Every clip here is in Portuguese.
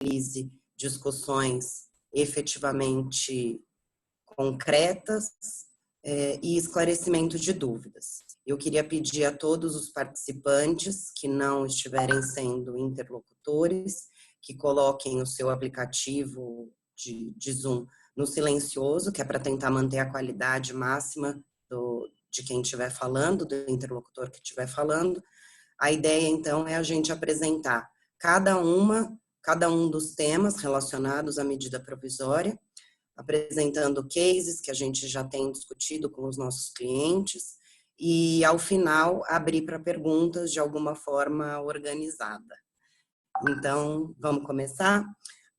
viabilize discussões efetivamente concretas e esclarecimento de dúvidas. Eu queria pedir a todos os participantes que não estiverem sendo interlocutores, que coloquem o seu aplicativo de Zoom no silencioso, que é para tentar manter a qualidade máxima de quem estiver falando, do interlocutor que estiver falando. A ideia, então, é a gente apresentar cada um dos temas relacionados à medida provisória, apresentando cases que a gente já tem discutido com os nossos clientes e, ao final, abrir para perguntas de alguma forma organizada. Então, vamos começar?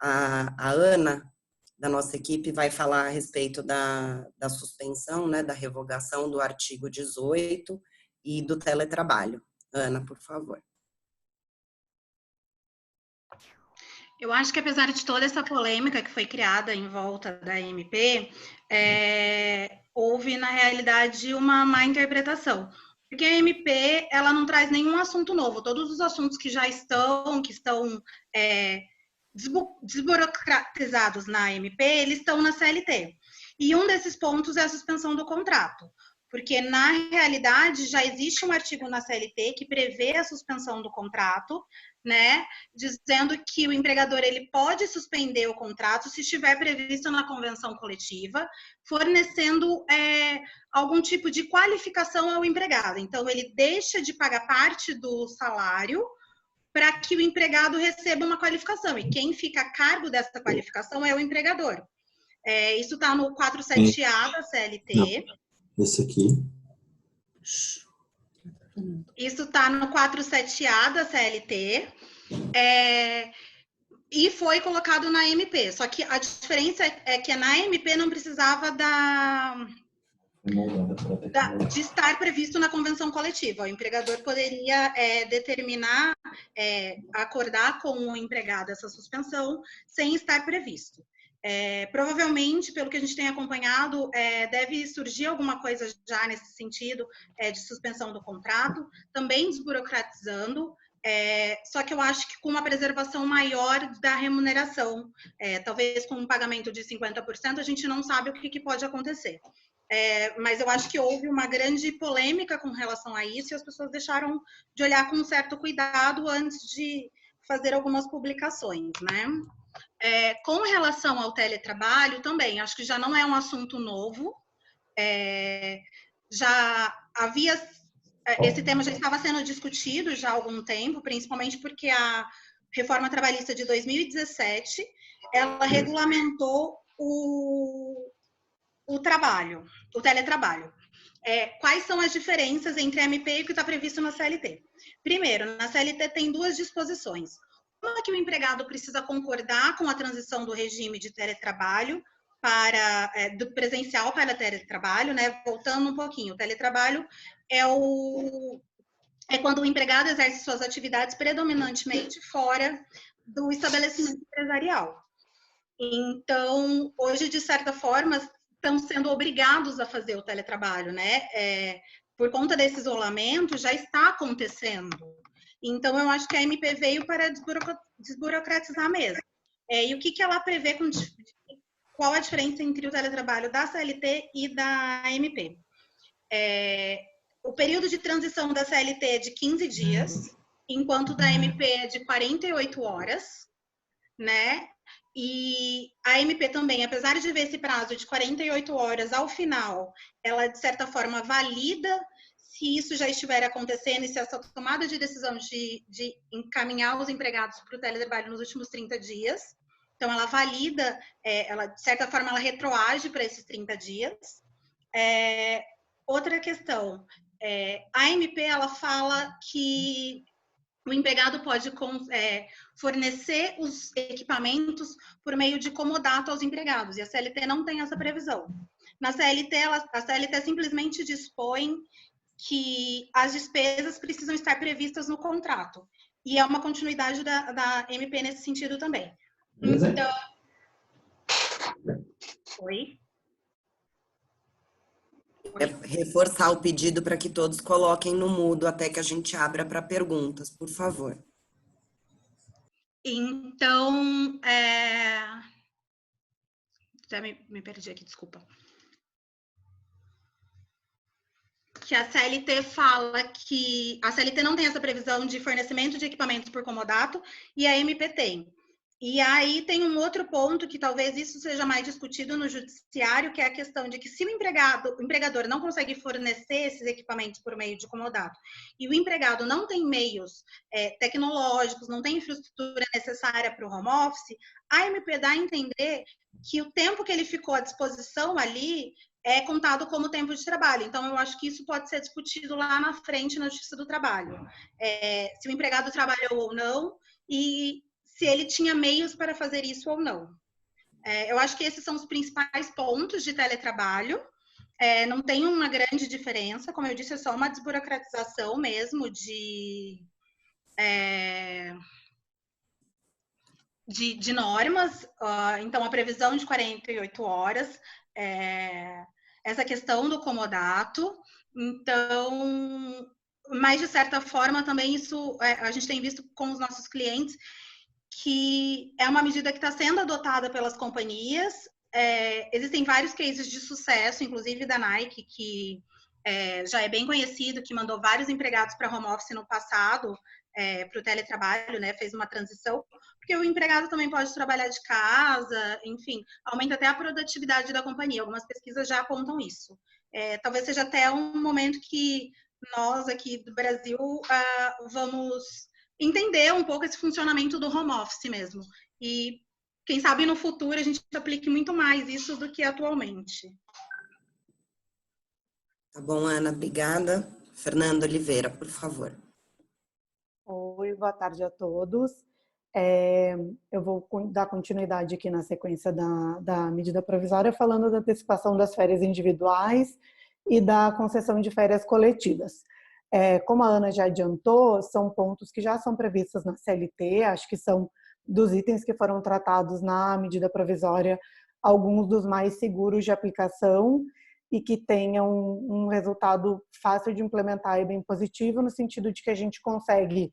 A Ana, da nossa equipe, vai falar a respeito da suspensão, né, da revogação do artigo 18 e do teletrabalho. Ana, por favor. Eu acho que, apesar de toda essa polêmica que foi criada em volta da MP, houve, na realidade, uma má interpretação. Porque a MP, ela não traz nenhum assunto novo. Todos os assuntos que já estão desburocratizados na MP, eles estão na CLT. E um desses pontos é a suspensão do contrato. Porque, na realidade, já existe um artigo na CLT que prevê a suspensão do contrato, né, dizendo que o empregador ele pode suspender o contrato se estiver previsto na convenção coletiva, fornecendo algum tipo de qualificação ao empregado. Então, ele deixa de pagar parte do salário para que o empregado receba uma qualificação. E quem fica a cargo dessa qualificação é o empregador. Isso está no 47A da CLT. Não. Esse aqui. Isso está no 47A da CLT, e foi colocado na MP. Só que a diferença é que na MP não precisava de estar previsto na convenção coletiva. O empregador poderia determinar, acordar com o empregado essa suspensão sem estar previsto. Provavelmente, pelo que a gente tem acompanhado, deve surgir alguma coisa já nesse sentido de suspensão do contrato, também desburocratizando, só que eu acho que com uma preservação maior da remuneração, talvez com um pagamento de 50%, a gente não sabe o que pode acontecer. Mas eu acho que houve uma grande polêmica com relação a isso e as pessoas deixaram de olhar com um certo cuidado antes de fazer algumas publicações, né? Com relação ao teletrabalho, também, acho que já não é um assunto novo, já havia, esse tema já estava sendo discutido já há algum tempo, principalmente porque a reforma trabalhista de 2017, ela regulamentou o teletrabalho. Quais são as diferenças entre a MP e o que está previsto na CLT? Primeiro, na CLT tem duas disposições. Uma que o empregado precisa concordar com a transição do regime de teletrabalho do presencial para teletrabalho, né? Voltando um pouquinho, o teletrabalho é quando o empregado exerce suas atividades predominantemente fora do estabelecimento empresarial. Então, hoje, de certa forma, estão sendo obrigados a fazer o teletrabalho, né? Por conta desse isolamento, já está acontecendo. Então, eu acho que a MP veio para desburocratizar mesmo. E o que ela prevê, qual a diferença entre o teletrabalho da CLT e da MP? O período de transição da CLT é de 15 dias, enquanto da MP é de 48 horas, né? E a MP também, apesar de ver esse prazo de 48 horas ao final, ela, de certa forma, valida se isso já estiver acontecendo e se essa tomada de decisão de encaminhar os empregados para o teletrabalho nos últimos 30 dias. Então, ela valida, ela, de certa forma, ela retroage para esses 30 dias. Outra questão, a MP, ela fala que o empregado pode fornecer os equipamentos por meio de comodato aos empregados, e a CLT não tem essa previsão. Na CLT, a CLT simplesmente dispõe que as despesas precisam estar previstas no contrato. E é uma continuidade da MP nesse sentido também. Então... Oi? Reforçar o pedido para que todos coloquem no mudo até que a gente abra para perguntas, por favor. Então, já me perdi aqui, desculpa. Que a CLT fala que a CLT não tem essa previsão de fornecimento de equipamentos por comodato e a MP tem. E aí tem um outro ponto que talvez isso seja mais discutido no judiciário, que é a questão de que se o empregador não consegue fornecer esses equipamentos por meio de comodato e o empregado não tem meios tecnológicos, não tem infraestrutura necessária para o home office, a MP dá a entender que o tempo que ele ficou à disposição ali é contado como tempo de trabalho. Então, eu acho que isso pode ser discutido lá na frente na Justiça do Trabalho. Se o empregado trabalhou ou não e se ele tinha meios para fazer isso ou não. Eu acho que esses são os principais pontos de teletrabalho. Não tem uma grande diferença, como eu disse, é só uma desburocratização mesmo de normas. Então, a previsão de 48 horas, essa questão do comodato. Então, mas de certa forma também isso a gente tem visto com os nossos clientes que é uma medida que está sendo adotada pelas companhias. Existem vários cases de sucesso, inclusive da Nike, que já é bem conhecido, que mandou vários empregados para home office no passado, para o teletrabalho, né? Fez uma transição, porque o empregado também pode trabalhar de casa, enfim, aumenta até a produtividade da companhia. Algumas pesquisas já apontam isso. Talvez seja até um momento que nós aqui do Brasil vamos entender um pouco esse funcionamento do home office mesmo. E quem sabe no futuro a gente aplique muito mais isso do que atualmente. Tá bom, Ana, obrigada. Fernanda Oliveira, por favor. Oi, boa tarde a todos. Eu vou dar continuidade aqui na sequência da medida provisória, falando da antecipação das férias individuais e da concessão de férias coletivas. Como a Ana já adiantou, são pontos que já são previstos na CLT, acho que são dos itens que foram tratados na medida provisória, alguns dos mais seguros de aplicação e que tenham um resultado fácil de implementar e bem positivo, no sentido de que a gente consegue,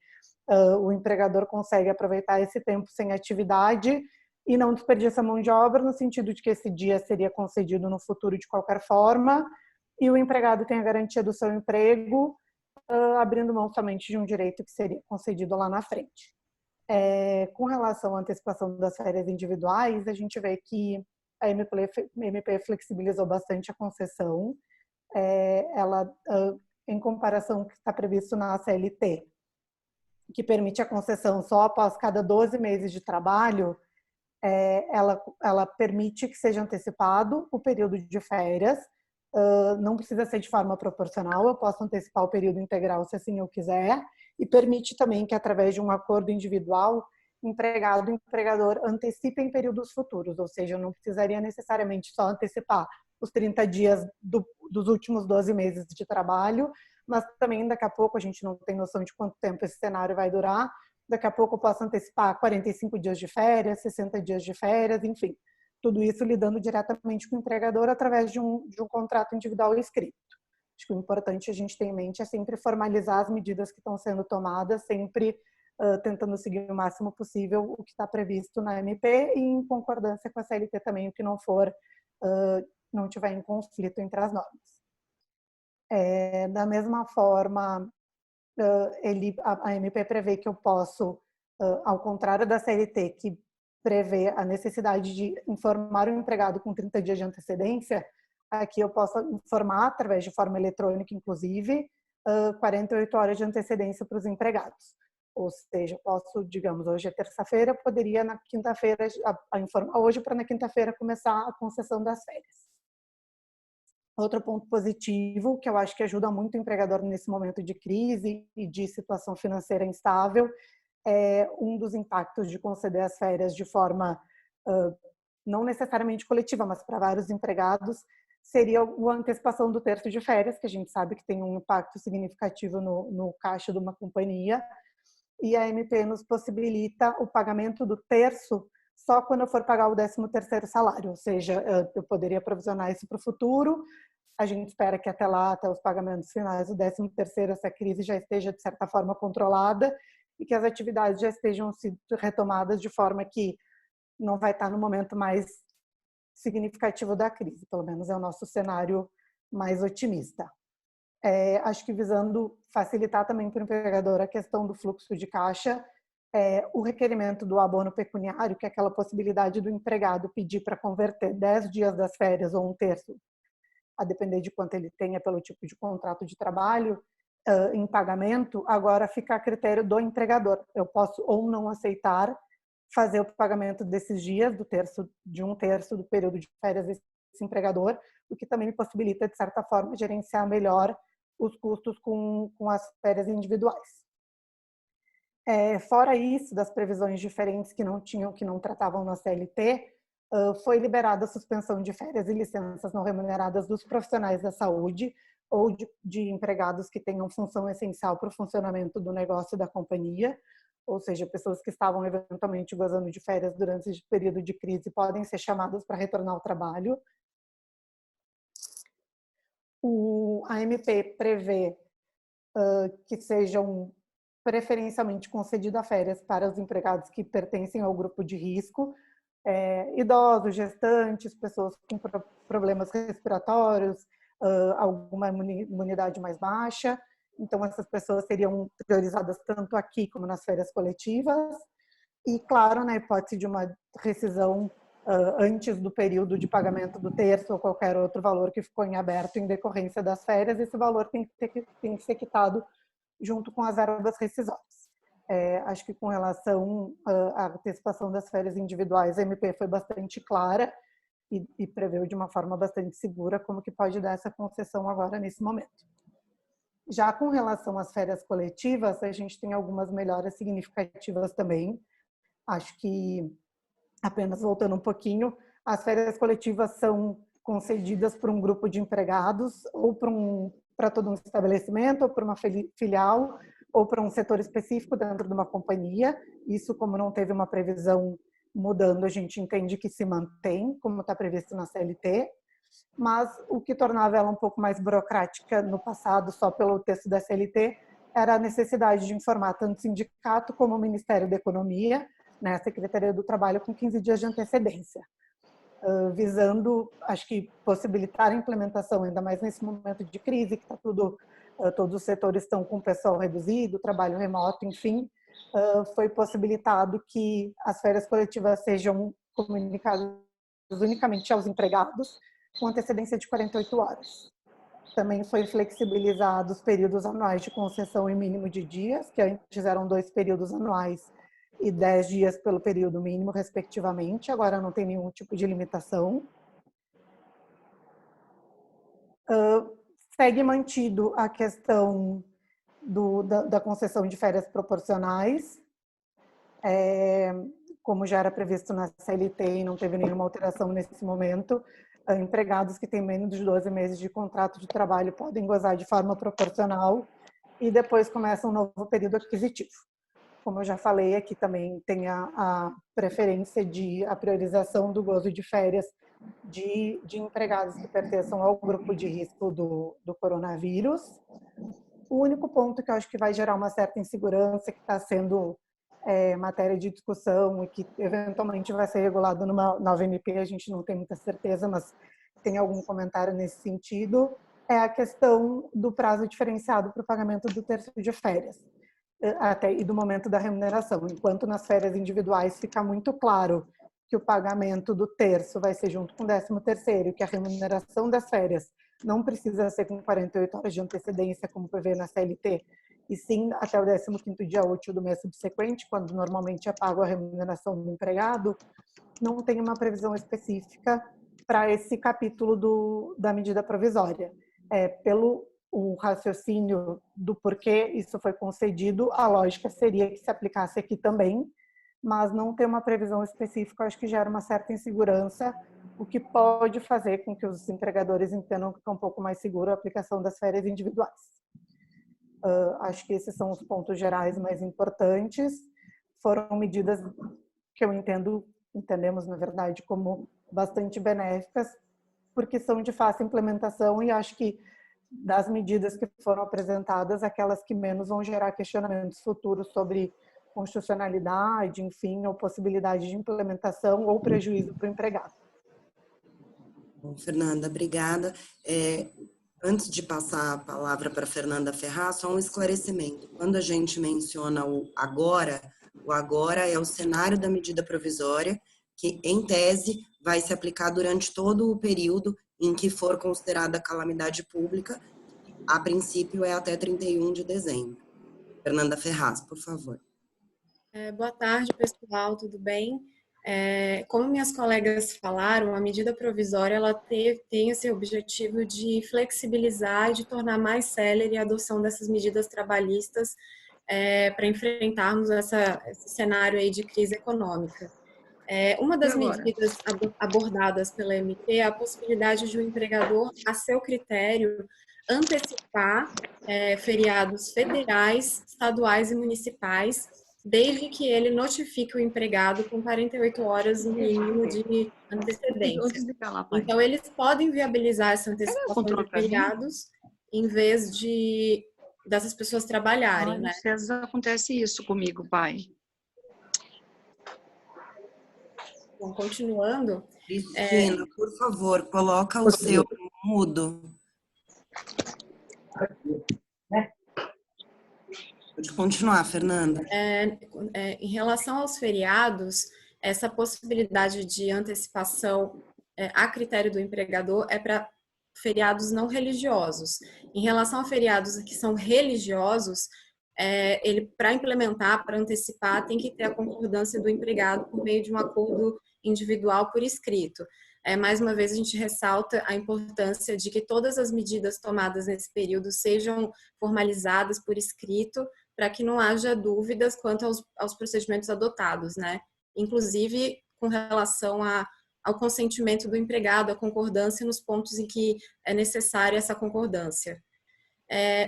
o empregador consegue aproveitar esse tempo sem atividade e não desperdiça mão de obra, no sentido de que esse dia seria concedido no futuro de qualquer forma, e o empregado tem a garantia do seu emprego, abrindo mão somente de um direito que seria concedido lá na frente. Com relação à antecipação das férias individuais, a gente vê que a MP flexibilizou bastante a concessão. Ela, em comparação com o que está previsto na CLT, que permite a concessão só após cada 12 meses de trabalho, ela permite que seja antecipado o período de férias. Não precisa ser de forma proporcional, eu posso antecipar o período integral se assim eu quiser, e permite também que, através de um acordo individual, empregado e empregador antecipem períodos futuros, ou seja, eu não precisaria necessariamente só antecipar os 30 dias dos últimos 12 meses de trabalho, mas também daqui a pouco a gente não tem noção de quanto tempo esse cenário vai durar, daqui a pouco eu posso antecipar 45 dias de férias, 60 dias de férias, enfim. Tudo isso lidando diretamente com o empregador através de um contrato individual escrito. Acho que o importante a gente ter em mente é sempre formalizar as medidas que estão sendo tomadas, sempre tentando seguir o máximo possível o que está previsto na MP e em concordância com a CLT também, o que não for, não tiver em conflito entre as normas. Da mesma forma, a MP prevê que eu posso, ao contrário da CLT, que prevê a necessidade de informar o empregado com 30 dias de antecedência, aqui eu posso informar, através de forma eletrônica, inclusive, 48 horas de antecedência para os empregados. Ou seja, eu posso, digamos, hoje é terça-feira, poderia na quinta-feira, informar hoje para na quinta-feira começar a concessão das férias. Outro ponto positivo, que eu acho que ajuda muito o empregador nesse momento de crise e de situação financeira instável, um dos impactos de conceder as férias de forma não necessariamente coletiva, mas para vários empregados, seria a antecipação do terço de férias, que a gente sabe que tem um impacto significativo no caixa de uma companhia, e a MP nos possibilita o pagamento do terço só quando eu for pagar o 13º salário, ou seja, eu poderia provisionar isso para o futuro. A gente espera que até lá, até os pagamentos finais do 13º, essa crise já esteja de certa forma controlada e que as atividades já estejam sendo retomadas de forma que não vai estar no momento mais significativo da crise, pelo menos é o nosso cenário mais otimista. Acho que visando facilitar também para o empregador a questão do fluxo de caixa, o requerimento do abono pecuniário, que é aquela possibilidade do empregado pedir para converter 10 dias das férias ou um terço, a depender de quanto ele tenha pelo tipo de contrato de trabalho, em pagamento, agora fica a critério do empregador. Eu posso ou não aceitar fazer o pagamento desses dias, de um terço do período de férias desse empregador, o que também me possibilita, de certa forma, gerenciar melhor os custos com as férias individuais. Fora isso, das previsões diferentes que não tratavam na CLT, foi liberada a suspensão de férias e licenças não remuneradas dos profissionais da saúde ou de empregados que tenham função essencial para o funcionamento do negócio da companhia, ou seja, pessoas que estavam eventualmente gozando de férias durante esse período de crise podem ser chamadas para retornar ao trabalho. A MP prevê que sejam preferencialmente concedidas férias para os empregados que pertencem ao grupo de risco, idosos, gestantes, pessoas com problemas respiratórios, alguma imunidade mais baixa. Então, essas pessoas seriam priorizadas tanto aqui como nas férias coletivas. E, claro, na hipótese de uma rescisão antes do período de pagamento do terço ou qualquer outro valor que ficou em aberto em decorrência das férias, esse valor tem que ser quitado junto com as verbas rescisórias. Acho que com relação à antecipação das férias individuais, a MP foi bastante clara e preveu de uma forma bastante segura como que pode dar essa concessão agora nesse momento. Já com relação às férias coletivas, a gente tem algumas melhoras significativas também. Acho que, apenas voltando um pouquinho, as férias coletivas são concedidas por um grupo de empregados ou para todo um estabelecimento, ou para uma filial, ou para um setor específico dentro de uma companhia. Isso, como não teve uma previsão mudando, a gente entende que se mantém, como está previsto na CLT, mas o que tornava ela um pouco mais burocrática no passado, só pelo texto da CLT, era a necessidade de informar tanto o sindicato como o Ministério da Economia, né, a Secretaria do Trabalho, com 15 dias de antecedência, visando, acho que, possibilitar a implementação, ainda mais nesse momento de crise, que está todos os setores estão com pessoal reduzido, trabalho remoto, enfim, foi possibilitado que as férias coletivas sejam comunicadas unicamente aos empregados, com antecedência de 48 horas. Também foi flexibilizado os períodos anuais de concessão em mínimo de dias, que antes eram 2 períodos anuais e 10 dias pelo período mínimo, respectivamente. Agora não tem nenhum tipo de limitação. Segue mantido a questão da concessão de férias proporcionais, como já era previsto na CLT e não teve nenhuma alteração nesse momento. Empregados que têm menos de 12 meses de contrato de trabalho podem gozar de forma proporcional e depois começa um novo período aquisitivo. Como eu já falei, aqui também tem a preferência a priorização do gozo de férias de empregados que pertençam ao grupo de risco do coronavírus. O único ponto que eu acho que vai gerar uma certa insegurança, que está sendo matéria de discussão e que eventualmente vai ser regulado numa nova MP, a gente não tem muita certeza, mas tem algum comentário nesse sentido, é a questão do prazo diferenciado para o pagamento do terço de férias e do momento da remuneração. Enquanto nas férias individuais fica muito claro que o pagamento do terço vai ser junto com o 13º, e que a remuneração das férias não precisa ser com 48 horas de antecedência, como prevê na CLT, e sim até o 15º dia útil do mês subsequente, quando normalmente é pago a remuneração do empregado, não tem uma previsão específica para esse capítulo da medida provisória. Pelo o raciocínio do porquê isso foi concedido, a lógica seria que se aplicasse aqui também, mas não ter uma previsão específica, acho que gera uma certa insegurança, o que pode fazer com que os empregadores entendam que é um pouco mais seguro a aplicação das férias individuais. Acho que esses são os pontos gerais mais importantes. Foram medidas que entendemos, na verdade, como bastante benéficas, porque são de fácil implementação e acho que das medidas que foram apresentadas, aquelas que menos vão gerar questionamentos futuros sobre constitucionalidade, enfim, ou possibilidade de implementação ou prejuízo para o empregado. Bom, Fernanda, obrigada. Antes de passar a palavra para Fernanda Ferraz, só um esclarecimento. Quando a gente menciona o agora é o cenário da medida provisória, que, em tese, vai se aplicar durante todo o período em que for considerada calamidade pública. A princípio, é até 31 de dezembro. Fernanda Ferraz, por favor. Boa tarde, pessoal, tudo bem? Como minhas colegas falaram, a medida provisória ela tem esse objetivo de flexibilizar e de tornar mais célere a adoção dessas medidas trabalhistas para enfrentarmos esse cenário aí de crise econômica. Uma das medidas abordadas pela MP é a possibilidade de um empregador, a seu critério, antecipar feriados federais, estaduais e municipais, desde que ele notifique o empregado com 48 horas no mínimo de antecedência. Então, eles podem viabilizar essa antecipação de feriados em vez dessas pessoas trabalharem, né? Às vezes acontece isso comigo, pai. Bom, continuando. Cristina, por favor, coloca o seu mudo. Pode continuar, Fernanda. Em relação aos feriados, essa possibilidade de antecipação a critério do empregador é para feriados não religiosos. Em relação a feriados que são religiosos, ele, para implementar, para antecipar, tem que ter a concordância do empregado por meio de um acordo individual por escrito. Mais uma vez, a gente ressalta a importância de que todas as medidas tomadas nesse período sejam formalizadas por escrito, para que não haja dúvidas quanto aos procedimentos adotados, né? Inclusive, com relação ao consentimento do empregado, a concordância nos pontos em que é necessária essa concordância.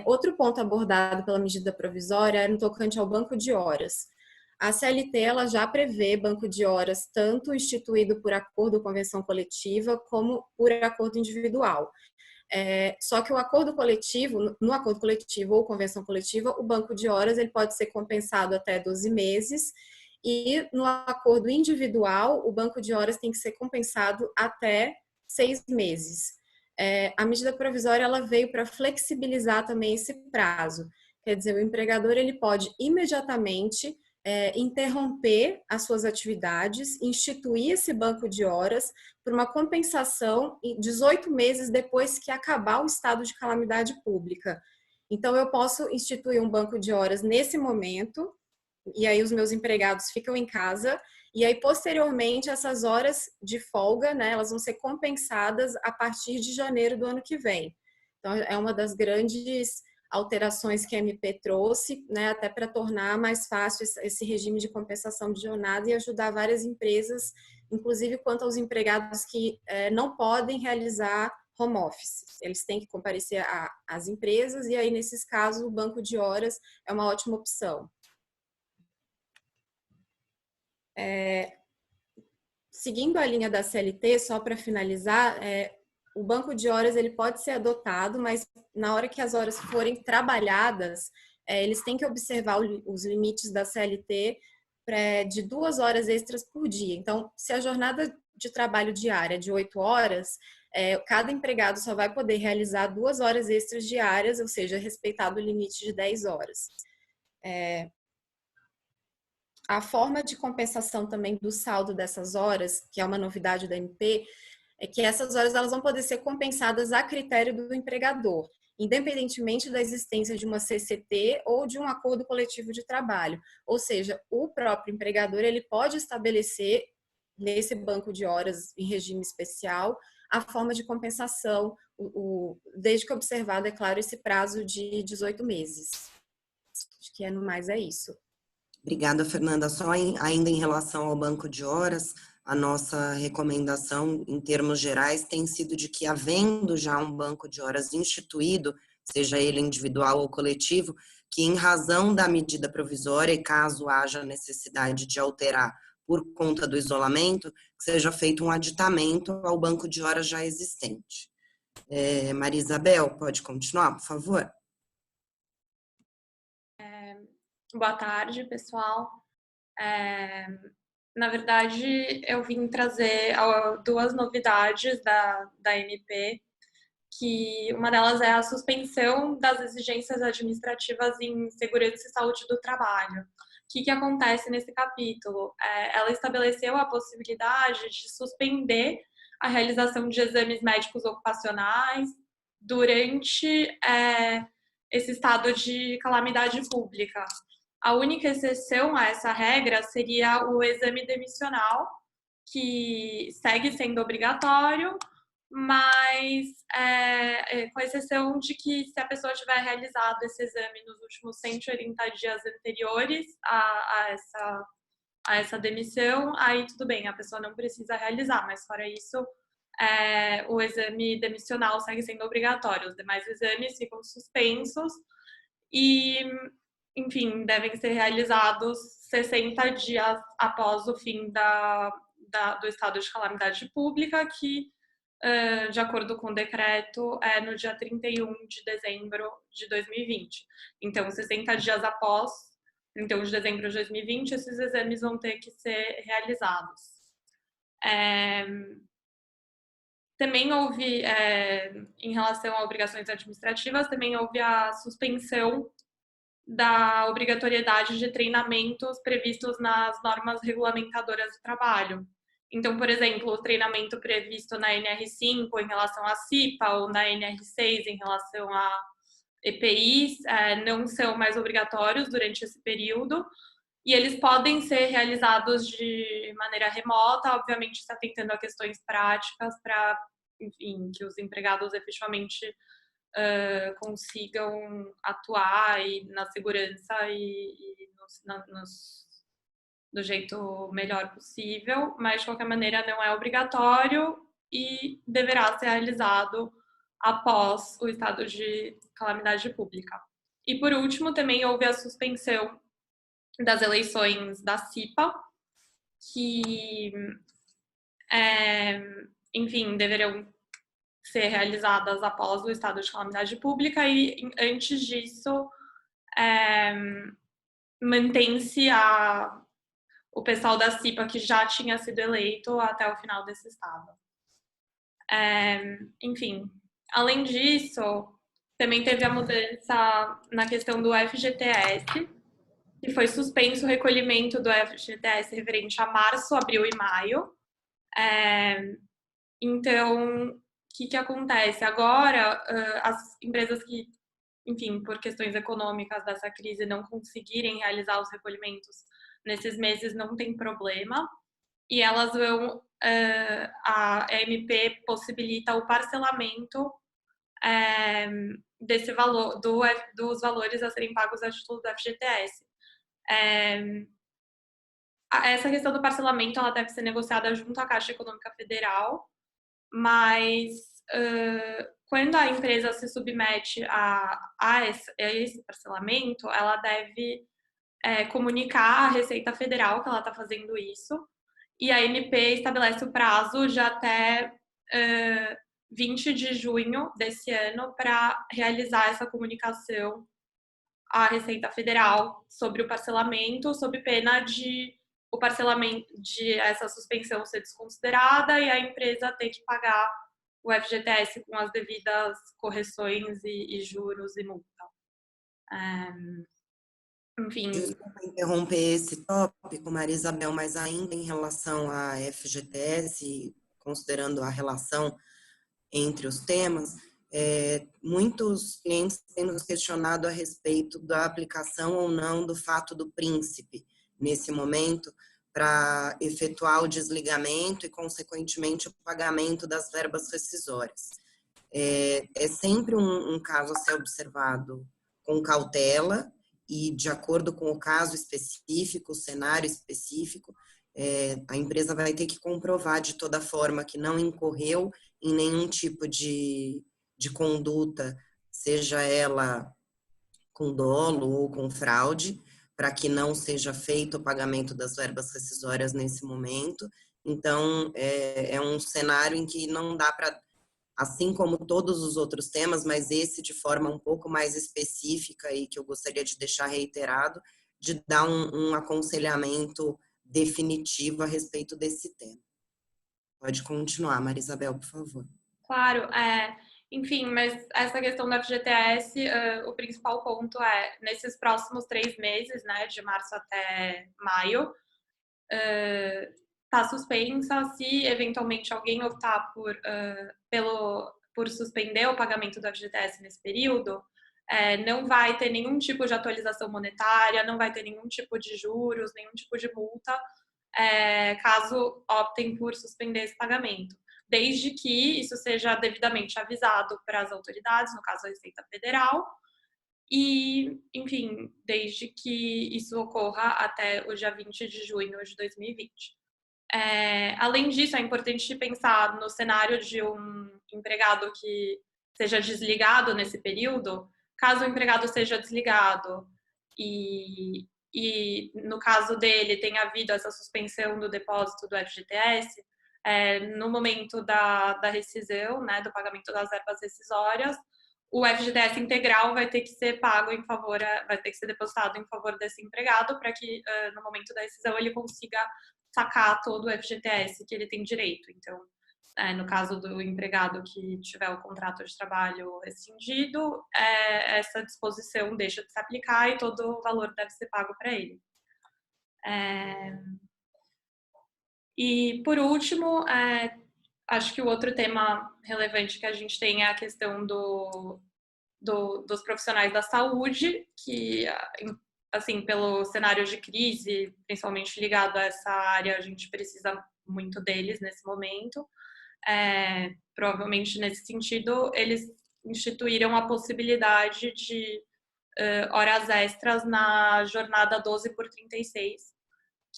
Outro ponto abordado pela medida provisória é no tocante ao banco de horas. A CLT ela já prevê banco de horas tanto instituído por acordo ou convenção coletiva como por acordo individual. Só que o acordo coletivo, no acordo coletivo ou convenção coletiva, o banco de horas ele pode ser compensado até 12 meses e no acordo individual o banco de horas tem que ser compensado até 6 meses. A medida provisória ela veio para flexibilizar também esse prazo. Quer dizer, o empregador ele pode imediatamente interromper as suas atividades, instituir esse banco de horas por uma compensação em 18 meses depois que acabar o estado de calamidade pública. Então, eu posso instituir um banco de horas nesse momento, e aí os meus empregados ficam em casa, e aí, posteriormente, essas horas de folga, né, elas vão ser compensadas a partir de janeiro do ano que vem. Então, é uma das grandes alterações que a MP trouxe, né, até para tornar mais fácil esse regime de compensação de jornada e ajudar várias empresas, inclusive quanto aos empregados que não podem realizar home office. Eles têm que comparecer às empresas e aí, nesses casos, o banco de horas é uma ótima opção. Seguindo a linha da CLT, só para finalizar, o banco de horas ele pode ser adotado, mas na hora que as horas forem trabalhadas, eles têm que observar os limites da CLT de 2 horas extras por dia. Então, se a jornada de trabalho diária é de 8 horas, cada empregado só vai poder realizar 2 horas extras diárias, ou seja, respeitado o limite de 10 horas. A forma de compensação também do saldo dessas horas, que é uma novidade da MP, é que essas horas elas vão poder ser compensadas a critério do empregador, independentemente da existência de uma CCT ou de um acordo coletivo de trabalho. Ou seja, o próprio empregador ele pode estabelecer nesse banco de horas em regime especial a forma de compensação, desde que observado, é claro, esse prazo de 18 meses. Acho que no mais é isso. Obrigada, Fernanda. Só ainda em relação ao banco de horas, a nossa recomendação, em termos gerais, tem sido de que, havendo já um banco de horas instituído, seja ele individual ou coletivo, que em razão da medida provisória e caso haja necessidade de alterar por conta do isolamento, que seja feito um aditamento ao banco de horas já existente. Maria Isabel, pode continuar, por favor? Boa tarde, pessoal. Na verdade, eu vim trazer duas novidades da MP, que uma delas é a suspensão das exigências administrativas em segurança e saúde do trabalho. O que acontece nesse capítulo? Ela estabeleceu a possibilidade de suspender a realização de exames médicos ocupacionais durante esse estado de calamidade pública. A única exceção a essa regra seria o exame demissional, que segue sendo obrigatório, mas com exceção de que se a pessoa tiver realizado esse exame nos últimos 180 dias anteriores a essa demissão, aí tudo bem, a pessoa não precisa realizar, mas fora isso, o exame demissional segue sendo obrigatório. Os demais exames ficam suspensos e, enfim, devem ser realizados 60 dias após o fim do estado de calamidade pública, que, de acordo com o decreto, é no dia 31 de dezembro de 2020. Então, 60 dias após 31 de dezembro de 2020, esses exames vão ter que ser realizados. Também houve, em relação a obrigações administrativas, também houve a suspensão da obrigatoriedade de treinamentos previstos nas normas regulamentadoras do trabalho. Então, por exemplo, o treinamento previsto na NR5 em relação à CIPA ou na NR6 em relação a EPIs não são mais obrigatórios durante esse período e eles podem ser realizados de maneira remota, obviamente se atentando a questões práticas para, enfim, que os empregados efetivamente consigam atuar na segurança do jeito melhor possível, mas de qualquer maneira não é obrigatório e deverá ser realizado após o estado de calamidade pública. E por último, também houve a suspensão das eleições da CIPA, que, enfim, deverão ser realizadas após o estado de calamidade pública e antes disso mantém-se o pessoal da CIPA que já tinha sido eleito até o final desse estado. Enfim, além disso, também teve a mudança na questão do FGTS, que foi suspenso o recolhimento do FGTS referente a março, abril e maio. Então, o que acontece? Agora, as empresas que, enfim, por questões econômicas dessa crise, não conseguirem realizar os recolhimentos nesses meses, não tem problema. E elas vão, a MP possibilita o parcelamento desse valor, dos valores a serem pagos a título do FGTS. Essa questão do parcelamento, ela deve ser negociada junto à Caixa Econômica Federal, mas quando a empresa se submete a esse parcelamento, ela deve comunicar à Receita Federal que ela está fazendo isso, e a MP estabelece o prazo de até 20 de junho desse ano para realizar essa comunicação à Receita Federal sobre o parcelamento, sob pena de o parcelamento de essa suspensão ser desconsiderada e a empresa ter que pagar o FGTS com as devidas correções e juros e multa. Enfim. Desculpa interromper esse tópico, Maria Isabel, mas ainda em relação à FGTS, considerando a relação entre os temas, muitos clientes têm nos questionado a respeito da aplicação ou não do fato do príncipe nesse momento para efetuar o desligamento e, consequentemente, o pagamento das verbas rescisórias. É sempre um caso a ser observado com cautela e de acordo com o caso específico, o cenário específico, a empresa vai ter que comprovar de toda forma que não incorreu em nenhum tipo de conduta, seja ela com dolo ou com fraude, para que não seja feito o pagamento das verbas rescisórias nesse momento. Então, é um cenário em que não dá para, assim como todos os outros temas, mas esse de forma um pouco mais específica e que eu gostaria de deixar reiterado, de dar um aconselhamento definitivo a respeito desse tema. Pode continuar, Maria Isabel, por favor. Claro, enfim, mas essa questão da FGTS, o principal ponto é, nesses próximos 3 meses, né, de março até maio, está suspensa. Se eventualmente alguém optar por suspender o pagamento do FGTS nesse período, não vai ter nenhum tipo de atualização monetária, não vai ter nenhum tipo de juros, nenhum tipo de multa, caso optem por suspender esse pagamento, desde que isso seja devidamente avisado para as autoridades, no caso a Receita Federal, e, enfim, desde que isso ocorra até o dia 20 de junho de 2020. Além disso, é importante pensar no cenário de um empregado que seja desligado nesse período. Caso o empregado seja desligado e no caso dele tenha havido essa suspensão do depósito do FGTS, no momento da rescisão, né, do pagamento das verbas rescisórias, o FGTS integral vai ter que ser pago em favor, vai ter que ser depositado em favor desse empregado, para que no momento da rescisão ele consiga sacar todo o FGTS que ele tem direito. Então, no caso do empregado que tiver o contrato de trabalho rescindido, essa disposição deixa de se aplicar e todo o valor deve ser pago para ele. E, por último, acho que o outro tema relevante que a gente tem é a questão dos profissionais da saúde, que, assim, pelo cenário de crise, principalmente ligado a essa área, a gente precisa muito deles nesse momento. Provavelmente, nesse sentido, eles instituíram a possibilidade de horas extras na jornada 12/36,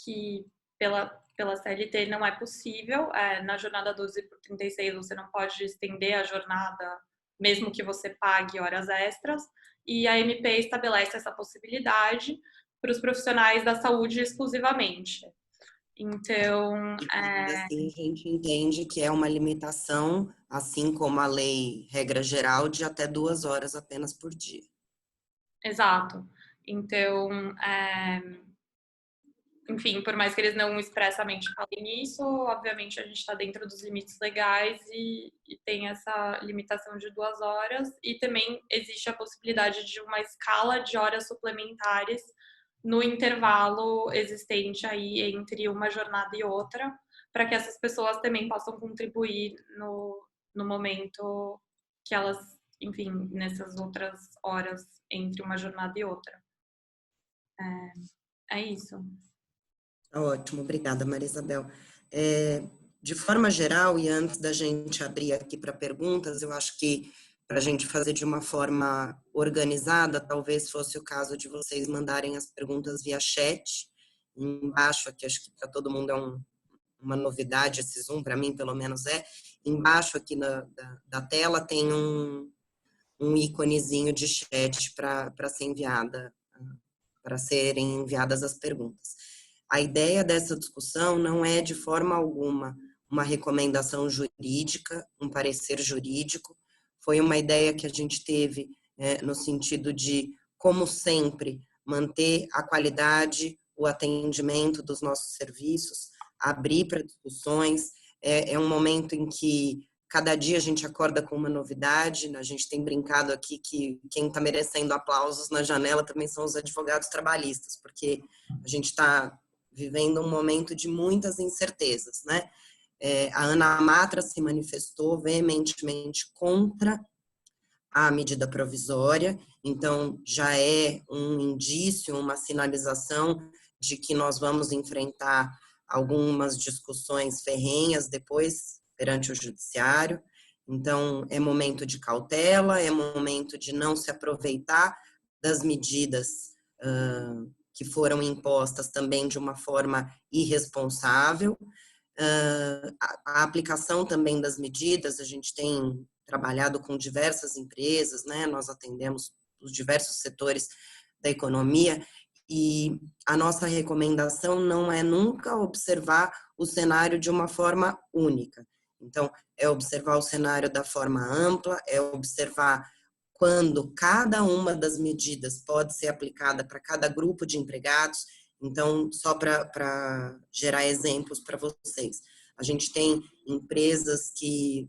que pela CLT não é possível. Na jornada 12/36 você não pode estender a jornada, mesmo que você pague horas extras, e a MP estabelece essa possibilidade para os profissionais da saúde exclusivamente. Então, assim, a gente entende que é uma limitação, assim como a lei regra geral, de até 2 horas apenas por dia. Exato. Então, enfim, por mais que eles não expressamente falem nisso, obviamente a gente está dentro dos limites legais e tem essa limitação de 2 horas, e também existe a possibilidade de uma escala de horas suplementares no intervalo existente aí entre uma jornada e outra, para que essas pessoas também possam contribuir no momento que elas, enfim, nessas outras horas entre uma jornada e outra. É isso. Ótimo, obrigada, Maria Isabel. De forma geral, e antes da gente abrir aqui para perguntas, eu acho que para a gente fazer de uma forma organizada, talvez fosse o caso de vocês mandarem as perguntas via chat. Embaixo aqui, acho que para todo mundo é uma novidade esse Zoom, para mim pelo menos é. Embaixo aqui da tela tem um íconezinho de chat para ser enviada, para serem enviadas as perguntas. A ideia dessa discussão não é de forma alguma uma recomendação jurídica, um parecer jurídico. Foi uma ideia que a gente teve no sentido de, como sempre, manter a qualidade, o atendimento dos nossos serviços, abrir para discussões. É um momento em que cada dia a gente acorda com uma novidade. A gente tem brincado aqui que quem está merecendo aplausos na janela também são os advogados trabalhistas, porque a gente está vivendo um momento de muitas incertezas, né? A Ana Matra se manifestou veementemente contra a medida provisória, então já é um indício, uma sinalização de que nós vamos enfrentar algumas discussões ferrenhas depois perante o judiciário. Então, é momento de cautela, é momento de não se aproveitar das medidas que foram impostas também de uma forma irresponsável. A aplicação também das medidas, a gente tem trabalhado com diversas empresas, né? Nós atendemos os diversos setores da economia, e a nossa recomendação não é nunca observar o cenário de uma forma única. Então, é observar o cenário da forma ampla, é observar quando cada uma das medidas pode ser aplicada para cada grupo de empregados. Então, só para gerar exemplos para vocês, a gente tem empresas que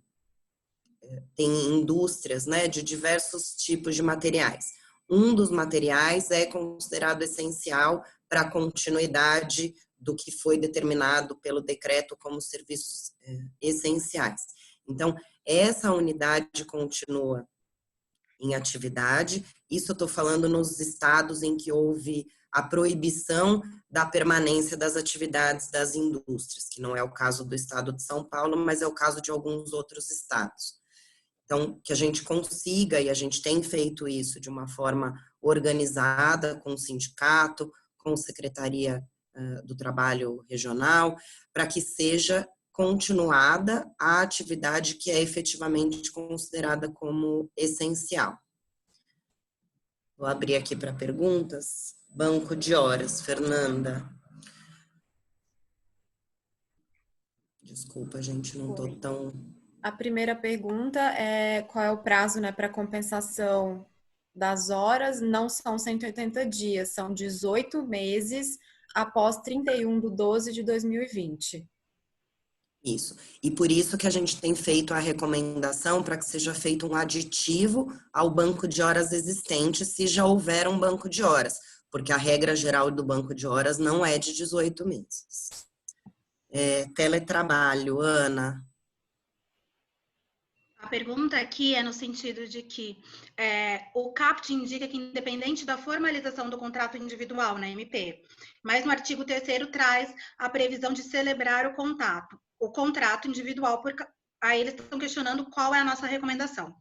têm indústrias, né, de diversos tipos de materiais. Um dos materiais é considerado essencial para a continuidade do que foi determinado pelo decreto como serviços essenciais. Então, essa unidade continua em atividade. Isso eu estou falando nos estados em que houve a proibição da permanência das atividades das indústrias, que não é o caso do estado de São Paulo, mas é o caso de alguns outros estados. Então, que a gente consiga, e a gente tem feito isso de uma forma organizada, com o sindicato, com a Secretaria do Trabalho Regional, para que seja continuada a atividade que é efetivamente considerada como essencial. Vou abrir aqui para perguntas. Banco de horas, Fernanda. Desculpa, gente, não estou tão... A primeira pergunta é qual é o prazo, né, para compensação das horas. Não são 180 dias, são 18 meses após 31/12/2020. Isso. E por isso que a gente tem feito a recomendação para que seja feito um aditivo ao banco de horas existente, se já houver um banco de horas, porque a regra geral do banco de horas não é de 18 meses. Teletrabalho, Ana. A pergunta aqui é no sentido de que o CAPT indica que, independente da formalização do contrato individual na MP, mas no artigo 3º traz a previsão de celebrar o contrato individual, aí eles estão questionando qual é a nossa recomendação.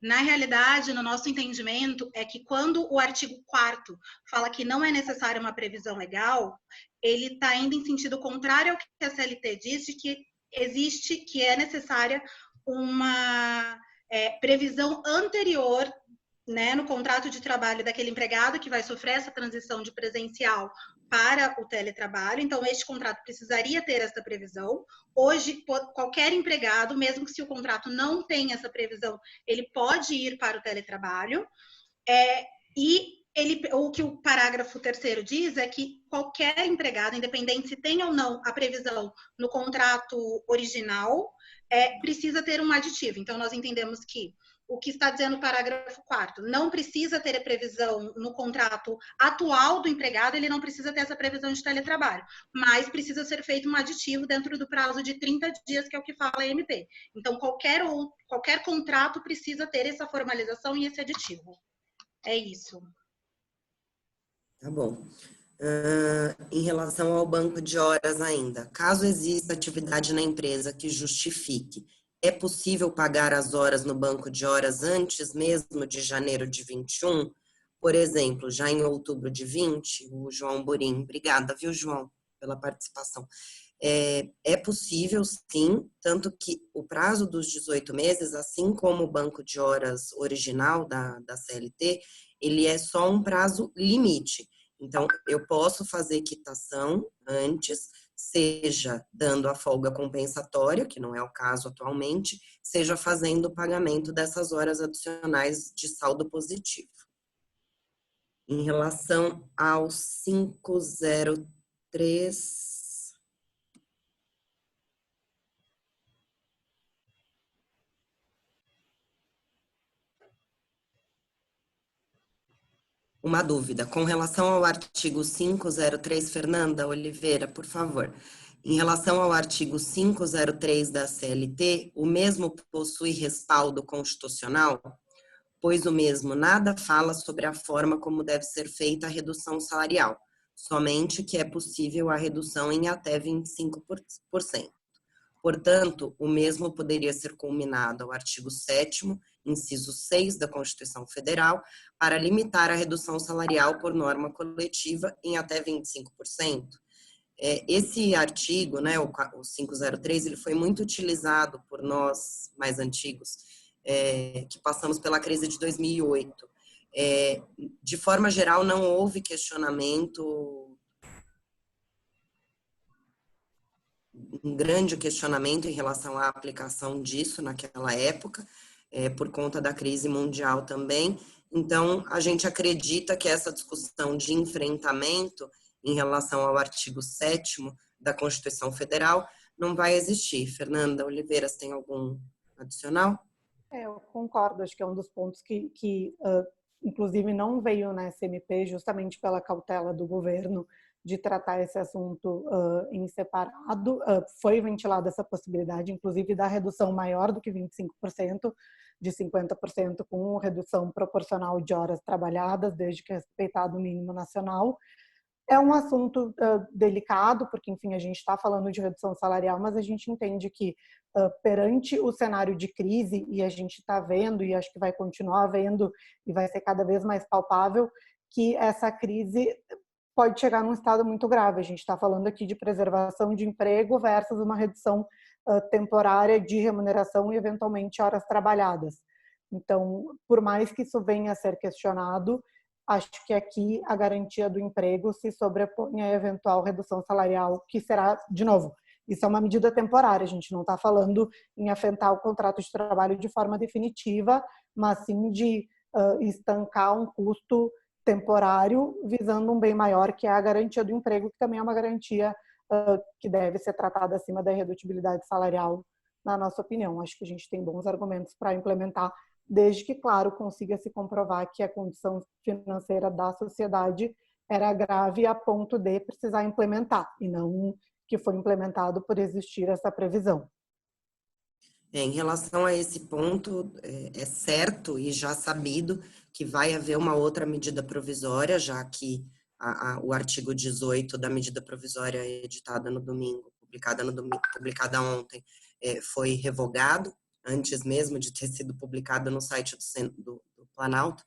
Na realidade, no nosso entendimento, é que quando o artigo 4º fala que não é necessária uma previsão legal, ele está indo em sentido contrário ao que a CLT diz, de que é necessária uma previsão anterior, né, no contrato de trabalho daquele empregado que vai sofrer essa transição de presencial para o teletrabalho. Então, este contrato precisaria ter essa previsão. Hoje, qualquer empregado, mesmo que se o contrato não tenha essa previsão, ele pode ir para o teletrabalho. O que o parágrafo 3º diz é que qualquer empregado, independente se tem ou não a previsão no contrato original, precisa ter um aditivo. Então, nós entendemos que o que está dizendo o parágrafo 4º, não precisa ter a previsão no contrato atual do empregado, ele não precisa ter essa previsão de teletrabalho, mas precisa ser feito um aditivo dentro do prazo de 30 dias, que é o que fala a MP. Então, qualquer contrato precisa ter essa formalização e esse aditivo. É isso. Tá bom. Em relação ao banco de horas ainda, caso exista atividade na empresa que justifique, é possível pagar as horas no banco de horas antes mesmo de janeiro de 21? Por exemplo, já em outubro de 20, o João Burim, obrigada, viu, João, pela participação. É possível, sim, tanto que o prazo dos 18 meses, assim como o banco de horas original da CLT, ele é só um prazo limite. Então, eu posso fazer quitação antes, seja dando a folga compensatória, que não é o caso atualmente, seja fazendo o pagamento dessas horas adicionais de saldo positivo. Em relação ao 503... Uma dúvida, com relação ao artigo 503, Fernanda Oliveira, por favor. Em relação ao artigo 503 da CLT, o mesmo possui respaldo constitucional, pois o mesmo nada fala sobre a forma como deve ser feita a redução salarial, somente que é possível a redução em até 25%. Portanto, o mesmo poderia ser culminado ao artigo 7º, inciso 6 da Constituição Federal, para limitar a redução salarial por norma coletiva em até 25%. Esse artigo, né, o 503, ele foi muito utilizado por nós mais antigos, que passamos pela crise de 2008. De forma geral, não houve um grande questionamento em relação à aplicação disso naquela época. por conta da crise mundial também. Então, a gente acredita que essa discussão de enfrentamento em relação ao artigo 7º da Constituição Federal não vai existir. Fernanda Oliveira, você tem algum adicional? Eu concordo, acho que é um dos pontos que inclusive, não veio na SMP justamente pela cautela do governo de tratar esse assunto em separado. Foi ventilada essa possibilidade, inclusive, da redução maior do que 25%, de 50%, com redução proporcional de horas trabalhadas, desde que é respeitado o mínimo nacional. É um assunto delicado, porque, enfim, a gente está falando de redução salarial, mas a gente entende que, perante o cenário de crise, e a gente está vendo, e acho que vai continuar vendo, e vai ser cada vez mais palpável, que essa crise pode chegar num estado muito grave. A gente está falando aqui de preservação de emprego versus uma redução temporária de remuneração e, eventualmente, horas trabalhadas. Então, por mais que isso venha a ser questionado, acho que aqui a garantia do emprego se sobrepõe à eventual redução salarial, que será, de novo, isso é uma medida temporária, a gente não está falando em afetar o contrato de trabalho de forma definitiva, mas sim de estancar um custo temporário, visando um bem maior, que é a garantia do emprego, que também é uma garantia que deve ser tratada acima da irredutibilidade salarial, na nossa opinião. Acho que a gente tem bons argumentos para implementar, desde que, claro, consiga se comprovar que a condição financeira da sociedade era grave a ponto de precisar implementar, e não que foi implementado por existir essa previsão. Em relação a esse ponto, é certo e já sabido que vai haver uma outra medida provisória, já que o artigo 18 da medida provisória editada no domingo, publicada ontem, foi revogado, antes mesmo de ter sido publicada no site do Planalto,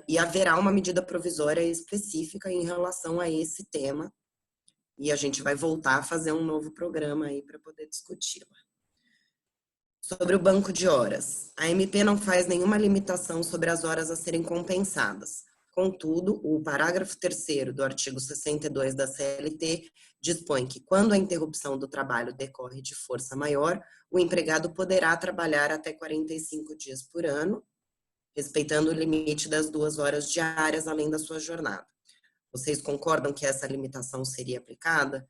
e haverá uma medida provisória específica em relação a esse tema, e a gente vai voltar a fazer um novo programa aí para poder discuti-la. Sobre o banco de horas, a MP não faz nenhuma limitação sobre as horas a serem compensadas. Contudo, o parágrafo 3º do artigo 62 da CLT dispõe que, quando a interrupção do trabalho decorre de força maior, o empregado poderá trabalhar até 45 dias por ano, respeitando o limite das 2 horas diárias além da sua jornada. Vocês concordam que essa limitação seria aplicada?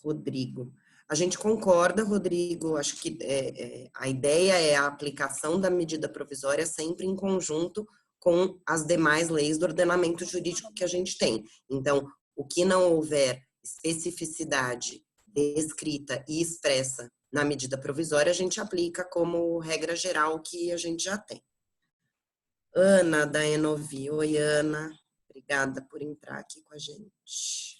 Rodrigo. A gente concorda, Rodrigo, acho que a ideia é a aplicação da medida provisória sempre em conjunto com as demais leis do ordenamento jurídico que a gente tem. Então, o que não houver especificidade descrita e expressa na medida provisória, a gente aplica como regra geral que a gente já tem. Ana, da Enovi. Oi, Ana. Obrigada por entrar aqui com a gente.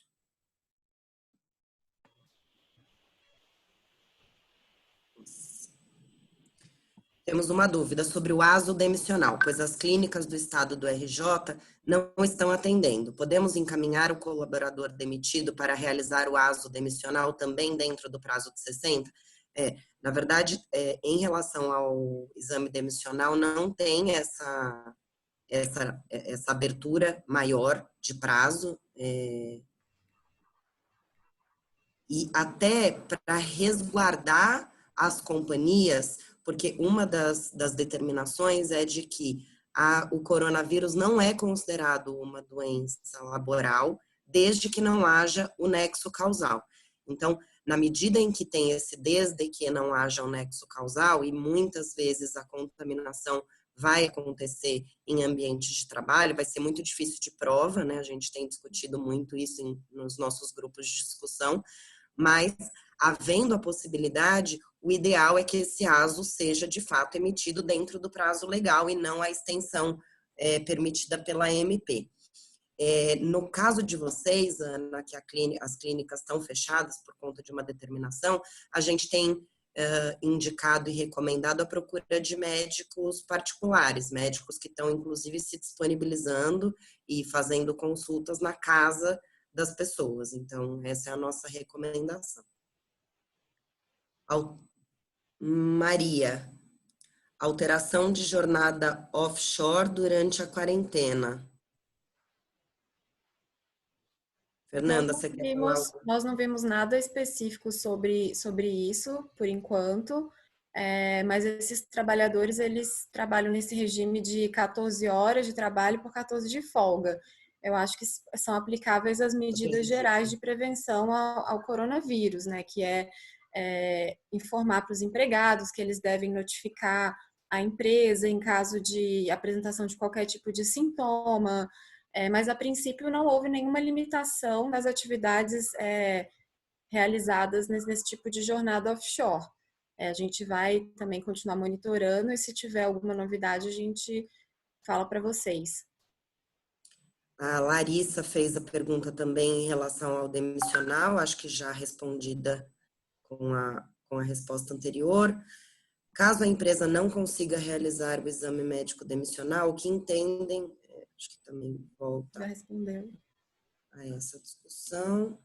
Temos uma dúvida sobre o aso demissional, pois as clínicas do estado do RJ não estão atendendo. Podemos encaminhar o colaborador demitido para realizar o aso demissional também dentro do prazo de 60? Na verdade, em relação ao exame demissional, não tem essa abertura maior de prazo, e até para resguardar as companhias, porque uma das determinações é de que o coronavírus não é considerado uma doença laboral, desde que não haja o nexo causal. Então, na medida em que tem esse desde que não haja o nexo causal, e muitas vezes a contaminação vai acontecer em ambientes de trabalho, vai ser muito difícil de prova, né? A gente tem discutido muito isso nos nossos grupos de discussão, mas, havendo a possibilidade, o ideal é que esse aso seja, de fato, emitido dentro do prazo legal e não a extensão permitida pela MP. No caso de vocês, Ana, que as clínicas estão fechadas por conta de uma determinação, a gente tem indicado e recomendado a procura de médicos particulares, médicos que estão, inclusive, se disponibilizando e fazendo consultas na casa das pessoas. Então, essa é a nossa recomendação. Maria, alteração de jornada offshore durante a quarentena. Fernanda, você quer falar? Nós não vimos nada específico sobre isso, por enquanto. mas esses trabalhadores, eles trabalham nesse regime de 14 horas de trabalho por 14 de folga. Eu acho que são aplicáveis as medidas gerais de prevenção ao coronavírus, né? Que é informar para os empregados que eles devem notificar a empresa em caso de apresentação de qualquer tipo de sintoma, mas a princípio não houve nenhuma limitação das atividades realizadas nesse tipo de jornada offshore. A gente vai também continuar monitorando e se tiver alguma novidade a gente fala para vocês. A Larissa fez a pergunta também em relação ao demissional, acho que já respondida com a resposta anterior. Caso a empresa não consiga realizar o exame médico demissional, o que entendem, acho que também volta Já respondeu a essa discussão.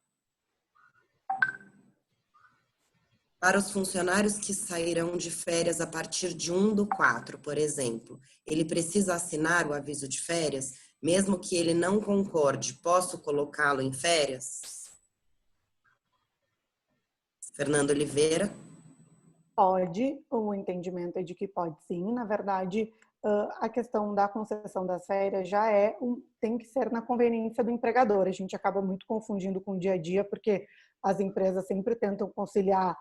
Para os funcionários que sairão de férias a partir de 1/4, por exemplo, ele precisa assinar o aviso de férias, mesmo que ele não concorde, posso colocá-lo em férias? Fernando Oliveira. Pode, o entendimento é de que pode sim. Na verdade, a questão da concessão das férias já tem que ser na conveniência do empregador. A gente acaba muito confundindo com o dia a dia, porque as empresas sempre tentam conciliar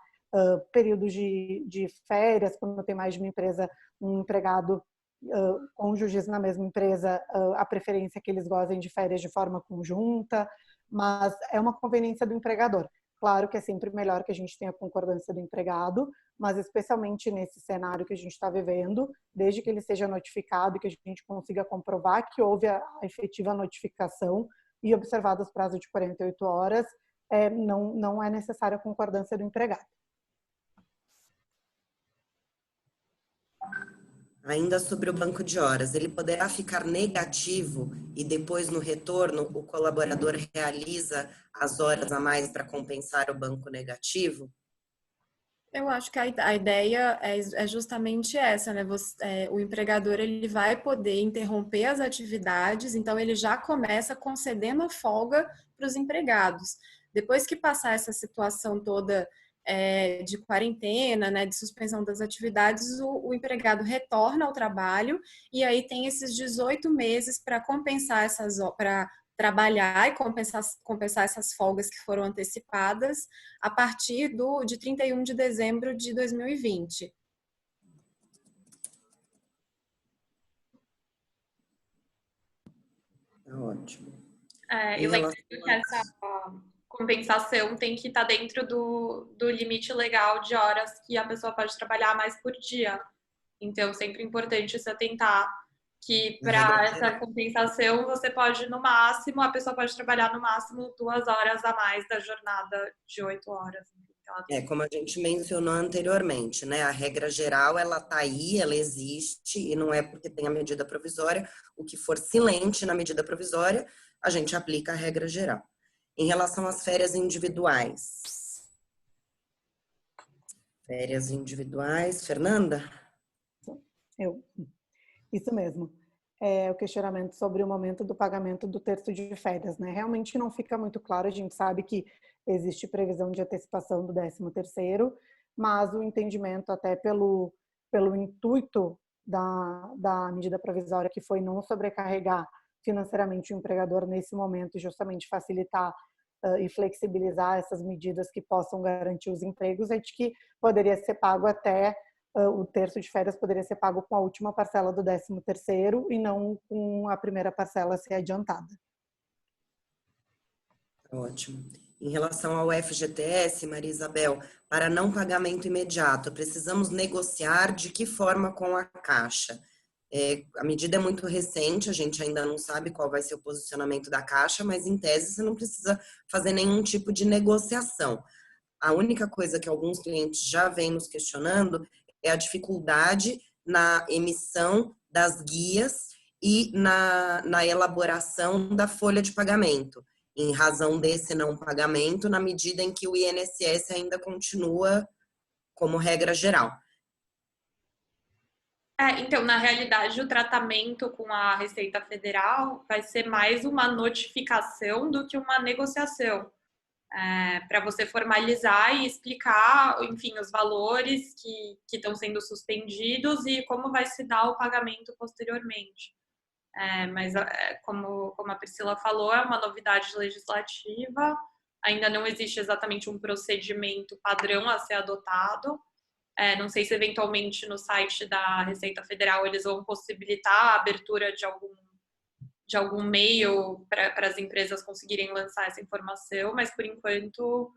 períodos de férias, quando tem mais de uma empresa, um empregado, cônjuges na mesma empresa, a preferência é que eles gozem de férias de forma conjunta, mas é uma conveniência do empregador. Claro que é sempre melhor que a gente tenha a concordância do empregado, mas especialmente nesse cenário que a gente está vivendo, desde que ele seja notificado e que a gente consiga comprovar que houve a efetiva notificação e observado os prazos de 48 horas, não é necessária a concordância do empregado. Ainda sobre o banco de horas, ele poderá ficar negativo e depois no retorno o colaborador realiza as horas a mais para compensar o banco negativo? Eu acho que a ideia é justamente essa, né? O empregador ele vai poder interromper as atividades, então ele já começa concedendo a folga para os empregados. Depois que passar essa situação toda de quarentena, né, de suspensão das atividades, o empregado retorna ao trabalho e aí tem esses 18 meses para compensar para trabalhar e compensar essas folgas que foram antecipadas a partir de 31 de dezembro de 2020. Ótimo. E lembrando que essa compensação tem que estar dentro do limite legal de horas que a pessoa pode trabalhar mais por dia. Então, sempre é importante se atentar que para essa compensação você pode, no máximo, a pessoa pode trabalhar no máximo 2 horas a mais da jornada de 8 horas. Como a gente mencionou anteriormente, né? A regra geral, ela tá aí, ela existe, e não é porque tem a medida provisória. O que for silente na medida provisória, a gente aplica a regra geral. Em relação às férias individuais. Férias individuais. Fernanda? Isso mesmo. O questionamento sobre o momento do pagamento do terço de férias, né? Realmente não fica muito claro, a gente sabe que existe previsão de antecipação do 13º, mas o entendimento até pelo intuito da medida provisória, que foi não sobrecarregar financeiramente o empregador nesse momento e justamente facilitar e flexibilizar essas medidas que possam garantir os empregos, é de que poderia ser pago até o terço de férias poderia ser pago com a última parcela do 13º e não com a primeira parcela a ser adiantada. Ótimo. Em relação ao FGTS, Maria Isabel, para não pagamento imediato, precisamos negociar de que forma com a Caixa? A medida é muito recente, a gente ainda não sabe qual vai ser o posicionamento da Caixa, mas em tese você não precisa fazer nenhum tipo de negociação. A única coisa que alguns clientes já vêm nos questionando é a dificuldade na emissão das guias e na elaboração da folha de pagamento, em razão desse não pagamento, na medida em que o INSS ainda continua como regra geral. Então, na realidade, o tratamento com a Receita Federal vai ser mais uma notificação do que uma negociação. para você formalizar e explicar, enfim, os valores que estão sendo suspendidos e como vai se dar o pagamento posteriormente. Mas, como a Priscila falou, é uma novidade legislativa, ainda não existe exatamente um procedimento padrão a ser adotado. Não sei se eventualmente no site da Receita Federal eles vão possibilitar a abertura de algum meio para as empresas conseguirem lançar essa informação, mas por enquanto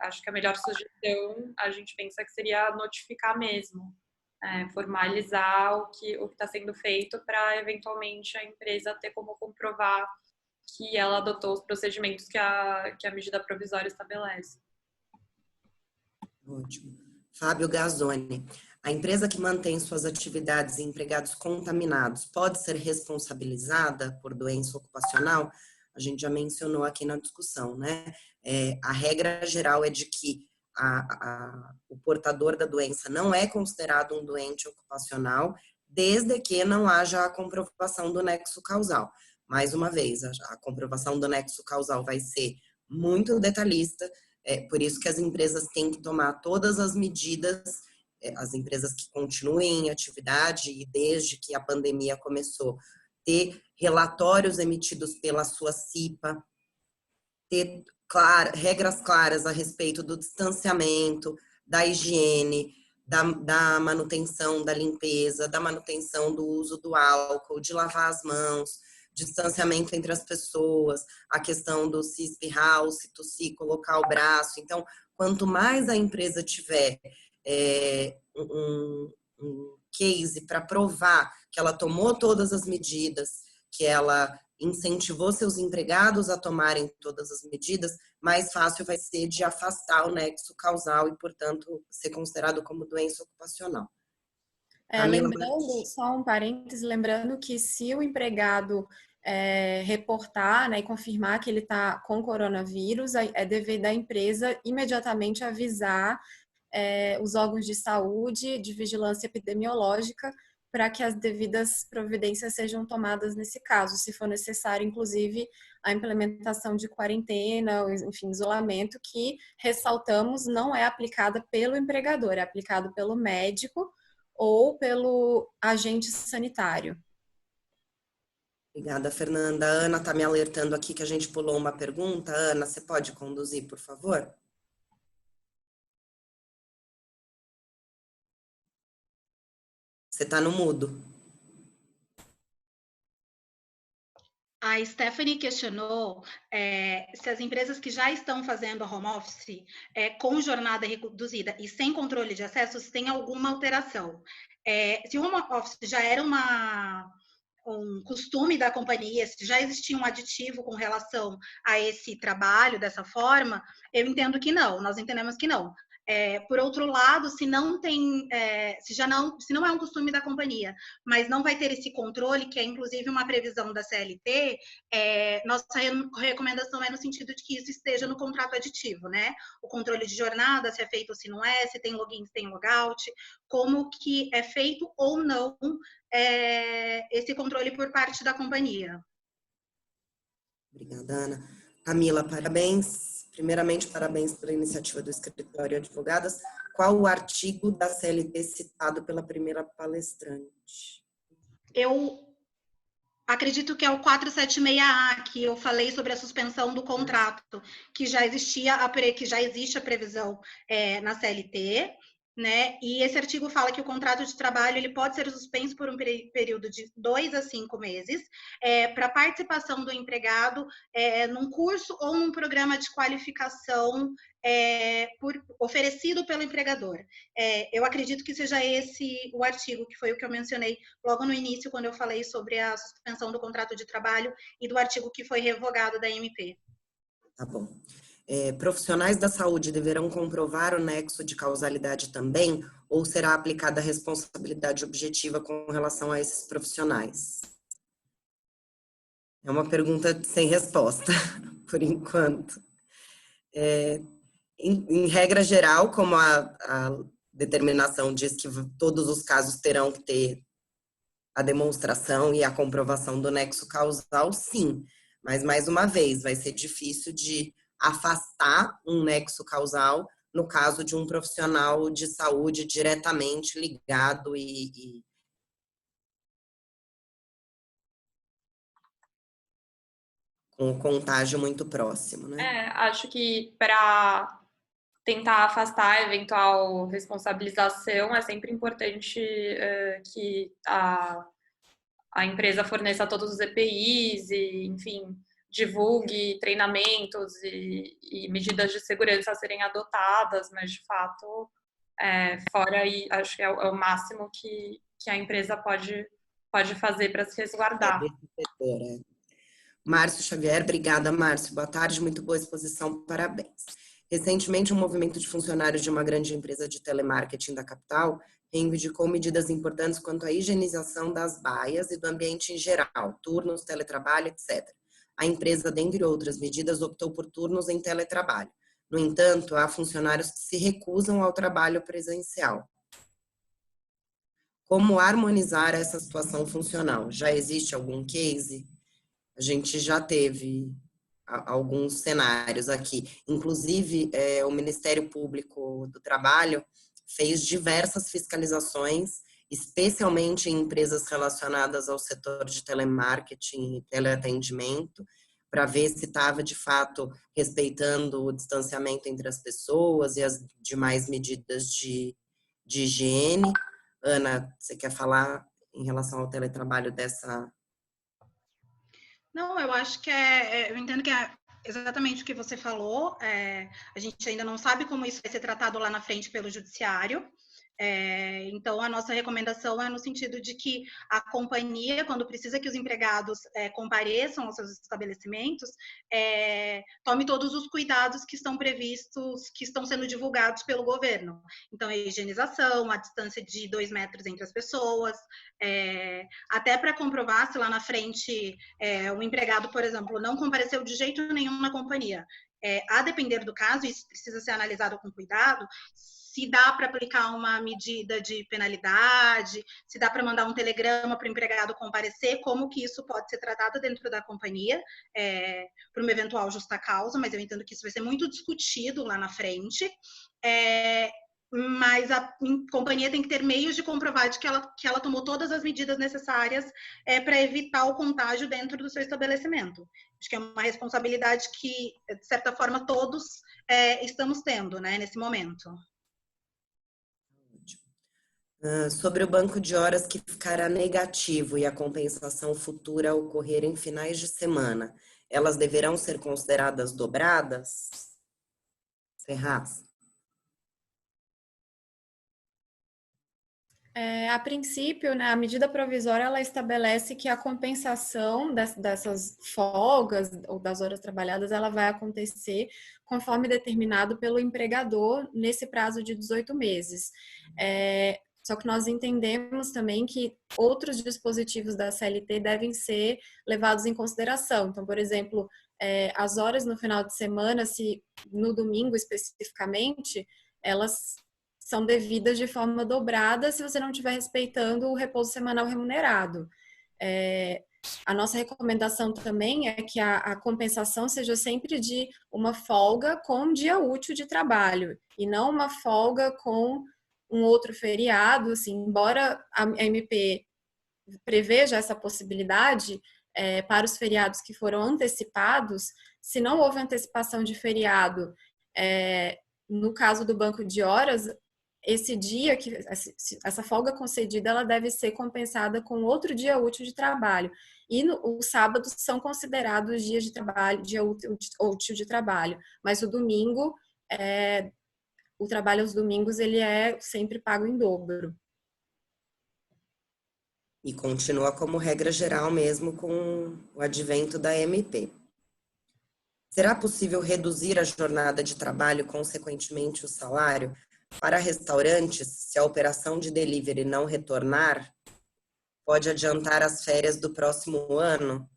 acho que a melhor sugestão a gente pensa que seria notificar mesmo, formalizar o que está sendo feito para eventualmente a empresa ter como comprovar que ela adotou os procedimentos que a medida provisória estabelece. Ótimo. Fábio Gazzoni. A empresa que mantém suas atividades e empregados contaminados pode ser responsabilizada por doença ocupacional? A gente já mencionou aqui na discussão, né? A regra geral é de que o portador da doença não é considerado um doente ocupacional, desde que não haja a comprovação do nexo causal. Mais uma vez, a comprovação do nexo causal vai ser muito detalhista, por isso que as empresas têm que tomar todas as medidas, as empresas que continuem em atividade e desde que a pandemia começou, ter relatórios emitidos pela sua CIPA, ter regras claras a respeito do distanciamento, da higiene, da manutenção da limpeza, da manutenção do uso do álcool, de lavar as mãos, distanciamento entre as pessoas, a questão do se espirrar, se tossir, colocar o braço. Então, quanto mais a empresa tiver um case para provar que ela tomou todas as medidas, que ela incentivou seus empregados a tomarem todas as medidas, mais fácil vai ser de afastar o nexo causal e, portanto, ser considerado como doença ocupacional. Lembrando, só um parênteses, lembrando que se o empregado reportar, né, e confirmar que ele está com coronavírus, é dever da empresa imediatamente avisar os órgãos de saúde, de vigilância epidemiológica, para que as devidas providências sejam tomadas nesse caso, se for necessário, inclusive, a implementação de quarentena, enfim, isolamento, que, ressaltamos, não é aplicada pelo empregador, é aplicado pelo médico ou pelo agente sanitário. Obrigada, Fernanda. A Ana está me alertando aqui que a gente pulou uma pergunta. Ana, você pode conduzir, por favor? Você está no mudo. A Stephanie questionou se as empresas que já estão fazendo home office com jornada reduzida e sem controle de acessos têm alguma alteração. Se o home office já era um costume da companhia, se já existia um aditivo com relação a esse trabalho dessa forma, eu entendo que não, nós entendemos que não. Por outro lado, se não é um costume da companhia, mas não vai ter esse controle, que é inclusive uma previsão da CLT, nossa recomendação é no sentido de que isso esteja no contrato aditivo, né? O controle de jornada, se é feito ou se não é, se tem login, se tem logout, como que é feito ou não esse controle por parte da companhia. Obrigada, Ana. Camila, parabéns. Primeiramente, parabéns pela iniciativa do Escritório de Advogadas. Qual o artigo da CLT citado pela primeira palestrante? Eu acredito que é o 476A, que eu falei sobre a suspensão do contrato, que já existe a previsão na CLT, né? E esse artigo fala que o contrato de trabalho ele pode ser suspenso por um período de 2 a 5 meses para participação do empregado num curso ou num programa de qualificação oferecido pelo empregador. Eu acredito que seja esse o artigo, que foi o que eu mencionei logo no início, quando eu falei sobre a suspensão do contrato de trabalho e do artigo que foi revogado da MP. Tá bom. Profissionais da saúde deverão comprovar o nexo de causalidade também, ou será aplicada a responsabilidade objetiva com relação a esses profissionais? É uma pergunta sem resposta, por enquanto. Em regra geral, como a determinação diz que todos os casos terão que ter a demonstração e a comprovação do nexo causal, sim. Mas, mais uma vez, vai ser difícil de afastar um nexo causal no caso de um profissional de saúde diretamente ligado e com um contágio muito próximo, né? Acho que para tentar afastar eventual responsabilização é sempre importante que a empresa forneça todos os EPIs e, enfim, divulgue treinamentos e medidas de segurança a serem adotadas, mas, de fato, fora aí, acho que é o máximo que a empresa pode fazer para se resguardar. Desse setor, Márcio Xavier, obrigada, Márcio. Boa tarde, muito boa exposição, parabéns. Recentemente, um movimento de funcionários de uma grande empresa de telemarketing da capital reivindicou medidas importantes quanto à higienização das baias e do ambiente em geral, turnos, teletrabalho, etc. A empresa, dentre outras medidas, optou por turnos em teletrabalho. No entanto, há funcionários que se recusam ao trabalho presencial. Como harmonizar essa situação funcional? Já existe algum case? A gente já teve alguns cenários aqui. Inclusive, o Ministério Público do Trabalho fez diversas fiscalizações, especialmente em empresas relacionadas ao setor de telemarketing e teleatendimento, para ver se estava, de fato, respeitando o distanciamento entre as pessoas e as demais medidas de higiene. Ana, você quer falar em relação ao teletrabalho dessa... Não, eu acho que eu entendo que é exatamente o que você falou. A gente ainda não sabe como isso vai ser tratado lá na frente pelo judiciário. Então, a nossa recomendação é no sentido de que a companhia, quando precisa que os empregados compareçam aos seus estabelecimentos, tome todos os cuidados que estão previstos, que estão sendo divulgados pelo governo. Então, a higienização, a distância de 2 metros entre as pessoas, até para comprovar se lá na frente o empregado, por exemplo, não compareceu de jeito nenhum na companhia. A depender do caso, isso precisa ser analisado com cuidado, se dá para aplicar uma medida de penalidade, se dá para mandar um telegrama para o empregado comparecer, como que isso pode ser tratado dentro da companhia, para uma eventual justa causa, mas eu entendo que isso vai ser muito discutido lá na frente. Mas a companhia tem que ter meios de comprovar de que ela tomou todas as medidas necessárias para evitar o contágio dentro do seu estabelecimento. Acho que é uma responsabilidade que, de certa forma, todos estamos tendo, né, nesse momento. Sobre o banco de horas que ficará negativo e a compensação futura ocorrer em finais de semana, elas deverão ser consideradas dobradas? Ferraz? A princípio, né, a medida provisória ela estabelece que a compensação dessas folgas ou das horas trabalhadas ela vai acontecer conforme determinado pelo empregador nesse prazo de 18 meses. Só que nós entendemos também que outros dispositivos da CLT devem ser levados em consideração. Então, por exemplo, as horas no final de semana, se no domingo especificamente, elas são devidas de forma dobrada se você não estiver respeitando o repouso semanal remunerado. A nossa recomendação também é que a compensação seja sempre de uma folga com dia útil de trabalho e não uma folga com um outro feriado, assim, embora a MP preveja essa possibilidade para os feriados que foram antecipados, se não houve antecipação de feriado, no caso do banco de horas, esse dia, essa folga concedida, ela deve ser compensada com outro dia útil de trabalho. E os sábados são considerados dias de trabalho, dia útil de trabalho. Mas o domingo, o trabalho aos domingos, ele é sempre pago em dobro. E continua como regra geral mesmo com o advento da MP. Será possível reduzir a jornada de trabalho, consequentemente o salário? Para restaurantes, se a operação de delivery não retornar, pode adiantar as férias do próximo ano?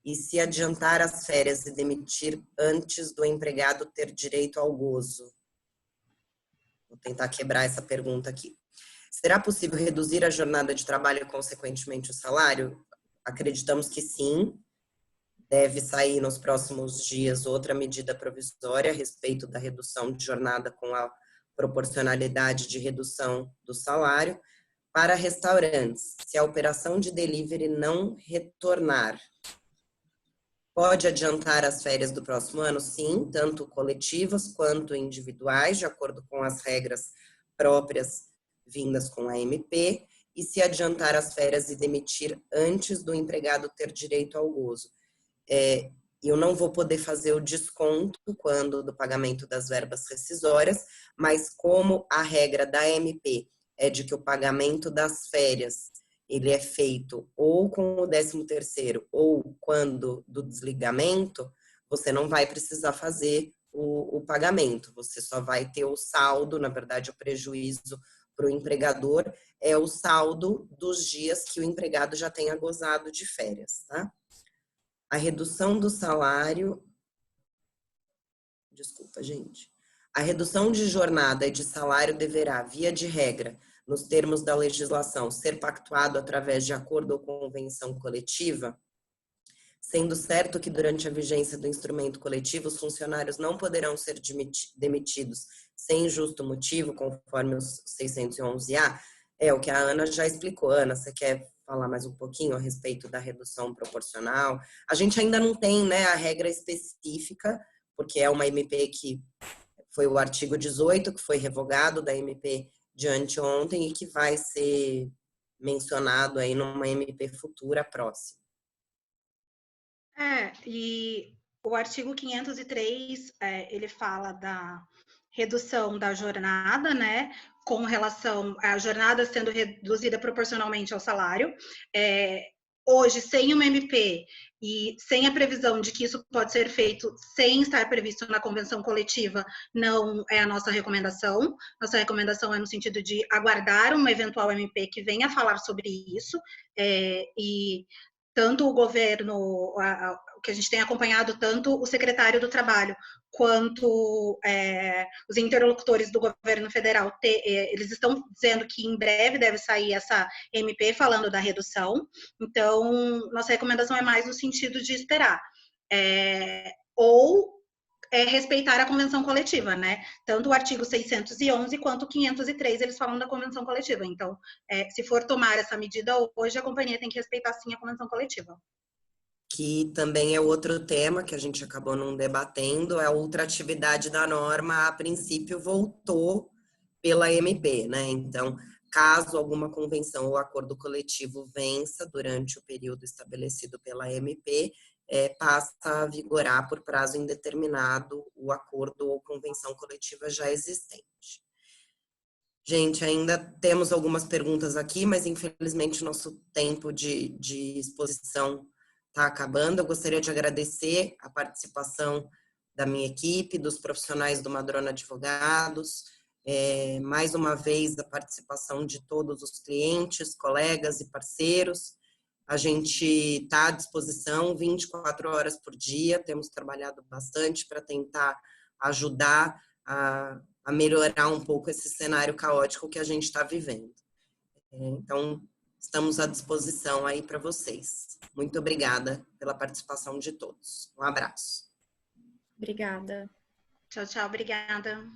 E se adiantar as férias e demitir antes do empregado ter direito ao gozo? Vou tentar quebrar essa pergunta aqui. Será possível reduzir a jornada de trabalho e, consequentemente, o salário? Acreditamos que sim. Deve sair nos próximos dias outra medida provisória a respeito da redução de jornada com a proporcionalidade de redução do salário. Para restaurantes, se a operação de delivery não retornar, pode adiantar as férias do próximo ano? Sim, tanto coletivas quanto individuais, de acordo com as regras próprias vindas com a MP, e se adiantar as férias e demitir antes do empregado ter direito ao gozo. Eu não vou poder fazer o desconto quando do pagamento das verbas rescisórias, mas como a regra da MP é de que o pagamento das férias ele é feito ou com o 13º ou quando do desligamento, você não vai precisar fazer o pagamento, você só vai ter o saldo, na verdade o prejuízo para o empregador é o saldo dos dias que o empregado já tenha gozado de férias, tá? A redução do salário, desculpa, gente. A redução de jornada e de salário deverá, via de regra, nos termos da legislação, ser pactuado através de acordo ou convenção coletiva, sendo certo que durante a vigência do instrumento coletivo, os funcionários não poderão ser demitidos sem justo motivo, conforme os 611-A, é o que a Ana já explicou. Ana, você quer falar mais um pouquinho a respeito da redução proporcional? A gente ainda não tem, né, a regra específica, porque é uma MP que foi o artigo 18, que foi revogado da MP de anteontem e que vai ser mencionado aí numa MP futura próxima. E o artigo 503, ele fala da redução da jornada, né, com relação à jornada sendo reduzida proporcionalmente ao salário. Hoje, sem uma MP e sem a previsão de que isso pode ser feito sem estar previsto na convenção coletiva, não é a nossa recomendação. Nossa recomendação é no sentido de aguardar uma eventual MP que venha falar sobre isso, e tanto o governo, o que a gente tem acompanhado, tanto o secretário do Trabalho quanto os interlocutores do governo federal, eles estão dizendo que em breve deve sair essa MP falando da redução. Então, nossa recomendação é mais no sentido de esperar. Ou respeitar a convenção coletiva, né? Tanto o artigo 611 quanto o 503, eles falam da convenção coletiva. Então, se for tomar essa medida hoje, a companhia tem que respeitar, sim, a convenção coletiva. Que também é outro tema que a gente acabou não debatendo, a ultratividade da norma, a princípio, voltou pela MP, né? Então, caso alguma convenção ou acordo coletivo vença durante o período estabelecido pela MP, passa a vigorar por prazo indeterminado o acordo ou convenção coletiva já existente. Gente, ainda temos algumas perguntas aqui, mas infelizmente o nosso tempo de exposição está acabando. Eu gostaria de agradecer a participação da minha equipe, dos profissionais do Madrona Advogados, mais uma vez a participação de todos os clientes, colegas e parceiros. A gente está à disposição 24 horas por dia, temos trabalhado bastante para tentar ajudar a melhorar um pouco esse cenário caótico que a gente está vivendo. Então, estamos à disposição aí para vocês. Muito obrigada pela participação de todos. Um abraço. Obrigada. Tchau, tchau. Obrigada.